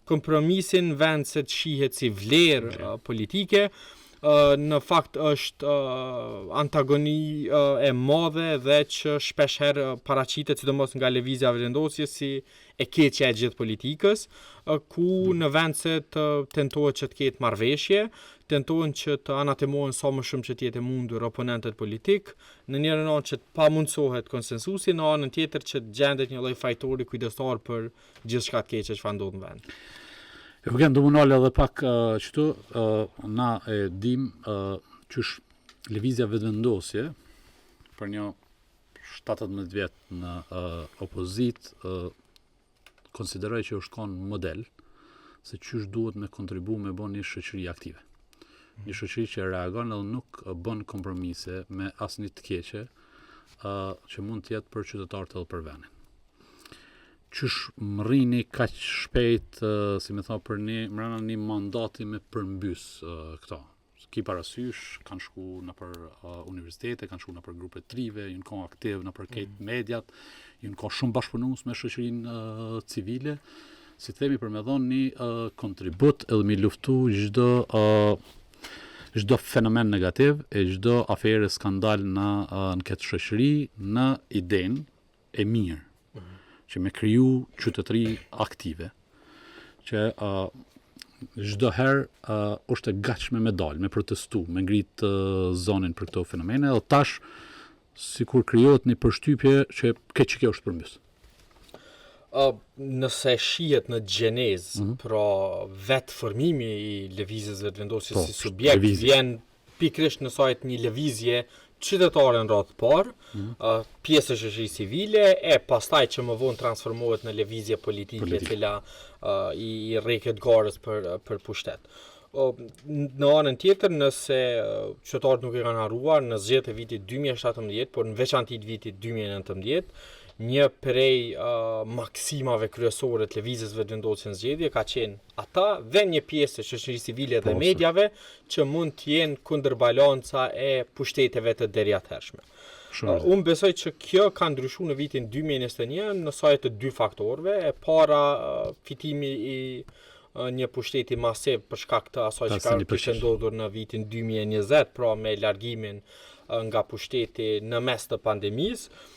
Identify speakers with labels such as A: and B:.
A: kompromisin vend se të shihet si vlerë politike, në fakt është antagoni e madhe dhe që shpesh herë paraqitet sidomos nga lëvizja vendosje si e keqja e gjithë politikës, ku në vend se të tentohet që të ketë marrëveshje, tentohen që të anatemohen sa më shumë që të jetë mundur oponentët politik, në njërin anë që të pamundsohet konsensusi, në anën tjetër që të gjendet një lloj fajtori kujdestar për gjithçka të keqe që ndodh në vend.
B: Eugen, do më nalë edhe pak qëtu, na e dim qysh lëvizja vetëvendosje për një 17 vjetë në opozit konsideroj që është konë model se qysh duhet me kontribu me bon një shoqëri aktive. Një shoqëri që reagon edhe nuk bën kompromise me asnjë të keqe që mund të jetë për qytetarët edhe për vendin. Qysh më rrini kaq shpejt, si me tha, për mrena një mandati me përmbys këto. Ki parasysh, kanë shku në për universitete, kanë shku në për grupe trive, jënë ka aktiv në për kejt mediat, jënë ka shumë bashkëpunus me shoqërinë civile, si themi për me dhonë një kontribut edhe mi luftu çdo fenomen negativ e çdo afere skandal në këtë shoqëri në idenë e mirë që me kriju qytetëri aktive, që çdo herë është e gatshme me dalë, me protestu, me ngrit zonin për këto fenomene, dhe tash sikur krijohet një përshtypje që kjo është përmbys.
A: Nëse shihet në gjenezë, pra vetë formimi i lëvizjes vetëvendosjes si subjekt vjen pikërisht në sajt një lëvizje qytetare në radhë parë, pjesë e shoqërisë civile, e pastaj që më vonë transformohet në lëvizje politike cila i rreket garës për pushtet. Në anën tjetër, nëse qytetarët nuk e kanë harruar, në zgjedhjet e vitit 2017, por në veçantë të vitit 2019, një prej maksimave kryesore të lëvizjes vetëvendosje në zgjedhje ka qenë ata dhe një pjesë e shoqërisë civile dhe mediave që mund të jenë kundërbalanca e pushteteve të deriathershme. Unë besoj që kjo ka ndryshuar në vitin 2021 në sajt të dy faktorëve. E para, fitimi i një pushteti masiv për shkak të asaj që ka ndodhur në vitin 2020, pra me largimin nga pushteti në mes të pandemisë.